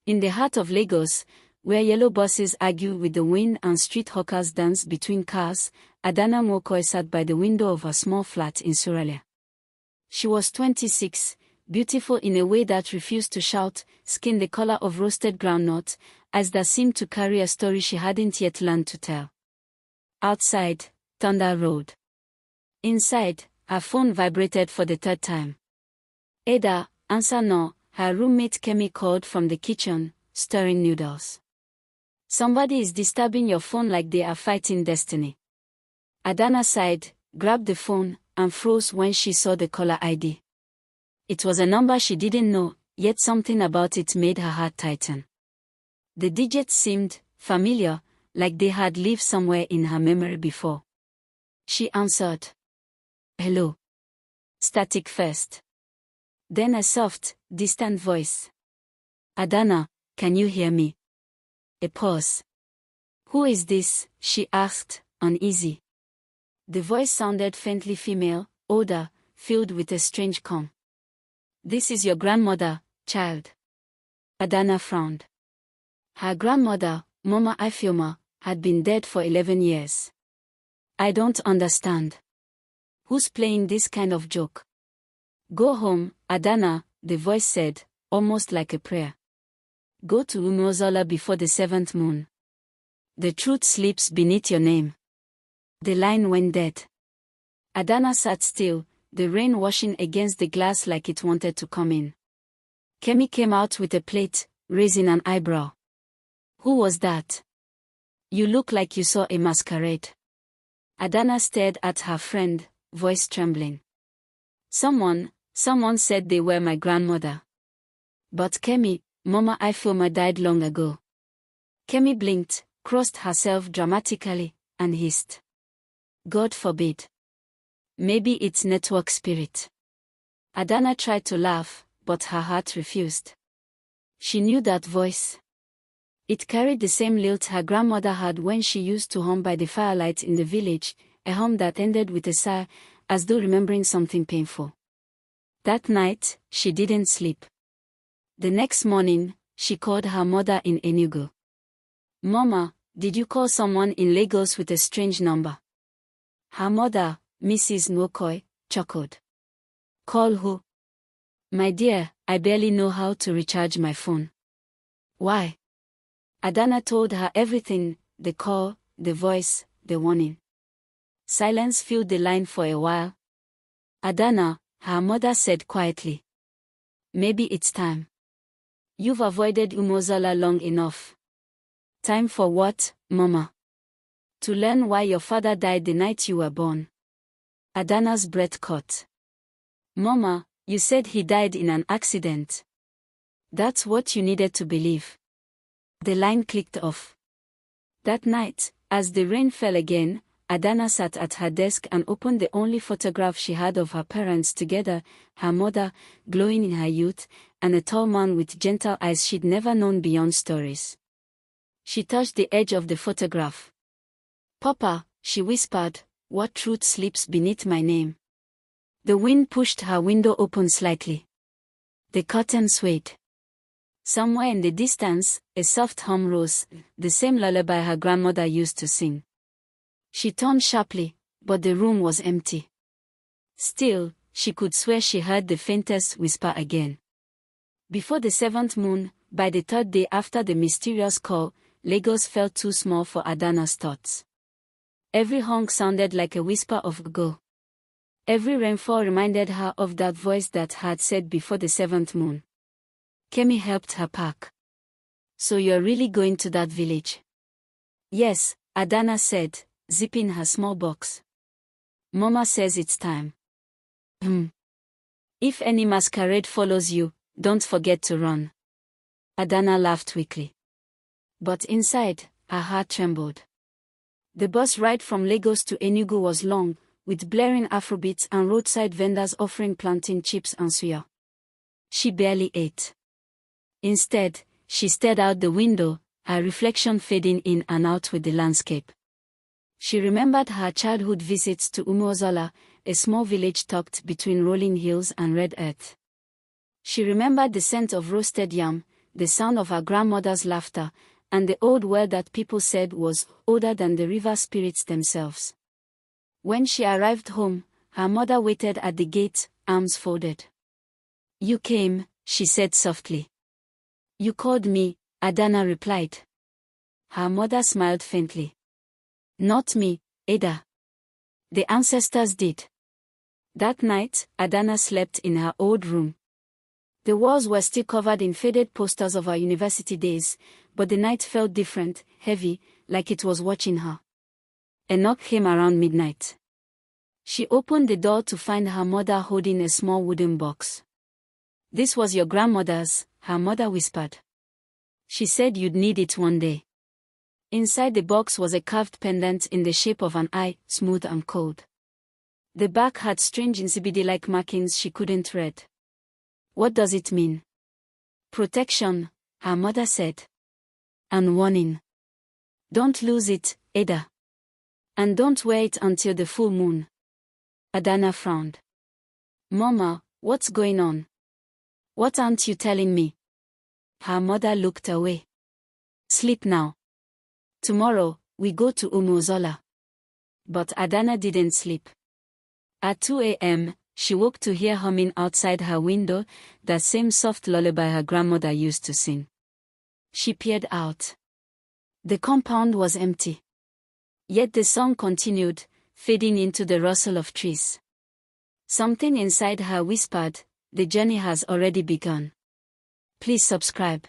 In the heart of Lagos, where yellow buses argue with the wind and street hawkers dance between cars, Adana Mokoy sat by the window of her small flat in Surulere. She was 26, beautiful in a way that refused to shout, skin the color of roasted groundnut, eyes that seemed to carry a story she hadn't yet learned to tell. Outside, thunder rolled. Inside, her phone vibrated for the third time. Ada, answer no, her roommate Kemi called from the kitchen, stirring noodles. Somebody is disturbing your phone like they are fighting destiny. Adana sighed, grabbed the phone, and froze when she saw the caller ID. It was a number she didn't know, yet something about it made her heart tighten. The digits seemed familiar, like they had lived somewhere in her memory before. She answered. Hello. Static first. Then a soft, distant voice. Adana, can you hear me? A pause. Who is this? She asked, uneasy. The voice sounded faintly female, older, filled with a strange calm. This is your grandmother, child. Adana frowned. Her grandmother, Mama Ifeoma, had been dead for 11 years. I don't understand. Who's playing this kind of joke? Go home, Adana, the voice said, almost like a prayer. Go to Umuozola before the 7th moon. The truth sleeps beneath your name. The line went dead. Adana sat still, the rain washing against the glass like it wanted to come in. Kemi came out with a plate, raising an eyebrow. Who was that? You look like you saw a masquerade. Adana stared at her friend, voice trembling. Someone said they were my grandmother. But Kemi, Mama Ifeoma died long ago. Kemi blinked, crossed herself dramatically, and hissed. God forbid. Maybe it's network spirit. Adana tried to laugh, but her heart refused. She knew that voice. It carried the same lilt her grandmother had when she used to hum by the firelight in the village, a hum that ended with a sigh, as though remembering something painful. That night, she didn't sleep. The next morning, she called her mother in Enugu. Mama, did you call someone in Lagos with a strange number? Her mother, Mrs. Nwokoy, chuckled. Call who? My dear, I barely know how to recharge my phone. Why? Adana told her everything, the call, the voice, the warning. Silence filled the line for a while. Adana, her mother said quietly. Maybe it's time. You've avoided Umuozola long enough. Time for what, Mama? To learn why your father died the night you were born. Adana's breath caught. Mama, you said he died in an accident. That's what you needed to believe. The line clicked off. That night, as the rain fell again, Adana sat at her desk and opened the only photograph she had of her parents together, her mother, glowing in her youth, and a tall man with gentle eyes she'd never known beyond stories. She touched the edge of the photograph. Papa, she whispered, what truth sleeps beneath my name? The wind pushed her window open slightly. The curtain swayed. Somewhere in the distance, a soft hum rose, the same lullaby her grandmother used to sing. She turned sharply, but the room was empty. Still, she could swear she heard the faintest whisper again. Before the 7th moon, by the 3rd day after the mysterious call, Lagos felt too small for Adana's thoughts. Every honk sounded like a whisper of go. Every rainfall reminded her of that voice that had said before the 7th moon. Kemi helped her pack. So you're really going to that village? Yes, Adana said, zipping her small box. Mama says it's time. If any masquerade follows you, don't forget to run. Adana laughed weakly. But inside, her heart trembled. The bus ride from Lagos to Enugu was long, with blaring Afrobeats and roadside vendors offering plantain chips and suya. She barely ate. Instead, she stared out the window, her reflection fading in and out with the landscape. She remembered her childhood visits to Umuozola, a small village tucked between rolling hills and red earth. She remembered the scent of roasted yam, the sound of her grandmother's laughter, and the old well that people said was older than the river spirits themselves. When she arrived home, her mother waited at the gate, arms folded. "You came," she said softly. "You called me," Adana replied. Her mother smiled faintly. "Not me, Ada. The ancestors did." That night, Adana slept in her old room. The walls were still covered in faded posters of her university days, but the night felt different, heavy, like it was watching her. A knock came around midnight. She opened the door to find her mother holding a small wooden box. "This was your grandmother's," her mother whispered. "She said you'd need it one day." Inside the box was a carved pendant in the shape of an eye, smooth and cold. The back had strange insibidi-like markings she couldn't read. "What does it mean?" "Protection," her mother said. "And warning. Don't lose it, Ada. And don't wear it until the full moon." Adana frowned. "Mama, what's going on? What aren't you telling me?" Her mother looked away. "Sleep now. Tomorrow, we go to Umuzola." But Adana didn't sleep. At 2 a.m., she woke to hear humming outside her window, that same soft lullaby her grandmother used to sing. She peered out. The compound was empty. Yet the song continued, fading into the rustle of trees. Something inside her whispered, "The journey has already begun." Please subscribe.